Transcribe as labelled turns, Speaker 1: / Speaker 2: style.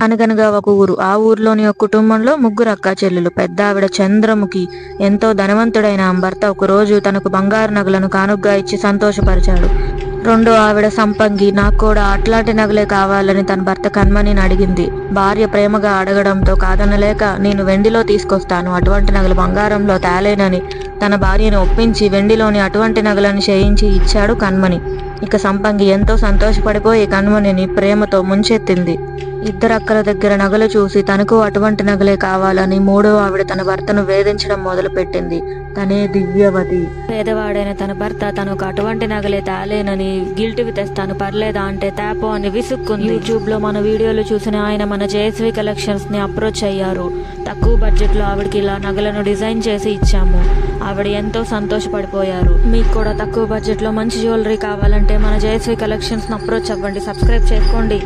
Speaker 1: అనగనగా ఒక ఊరు. ఆ ఊర్లోని ఒక కుటుంబంలో ముగ్గురు అక్కా చెల్లెలు. పెద్ద ఆవిడ చంద్రముఖి ఎంతో ధనవంతుడైన ఆమె భర్త ఒకరోజు తనకు బంగారు నగలను కానుగ్గా ఇచ్చి సంతోషపరిచాడు. రెండో ఆవిడ సంపంగి నాకు కూడా అట్లాంటి నగలే కావాలని తన భర్త కన్మణిని అడిగింది. భార్య ప్రేమగా అడగడంతో కాదనలేక నేను వెండిలో తీసుకొస్తాను, అటువంటి నగలు బంగారంలో తేలేనని తన భార్యను ఒప్పించి వెండిలోని అటువంటి నగలను చేయించి ఇచ్చాడు కన్మణి. ఇక సంపంగి ఎంతో సంతోషపడిపోయి కన్మణిని ప్రేమతో ముంచెత్తింది. ఇద్దరక్కల దగ్గర నగలు చూసి తనకు అటువంటి నగలే కావాలని మూడో ఆవిడ తన భర్తను వేధించడం మొదలుపెట్టింది. తనే దివ్యవతి. పేదవాడైన తన భర్త తనకు అటువంటి నగలే తేలేనని గిల్టివి తెస్తాను పర్లేదా అంటే తేపో అని విసుక్కుంది. యూట్యూబ్ లో మన వీడియోలు చూసిన ఆయన మన జయశ్రీ కలెక్షన్స్ ని అప్రోచ్ అయ్యారు. తక్కువ బడ్జెట్ లో ఆవిడకి ఇలా నగలను డిజైన్ చేసి ఇచ్చాము. ఆవిడ ఎంతో సంతోషపడిపోయారు. మీకు కూడా తక్కువ బడ్జెట్ లో మంచి జ్యువెలరీ కావాలంటే మన జయశ్రీ కలెక్షన్స్ ని అప్రోచ్ అవ్వండి. సబ్స్క్రైబ్ చేసుకోండి.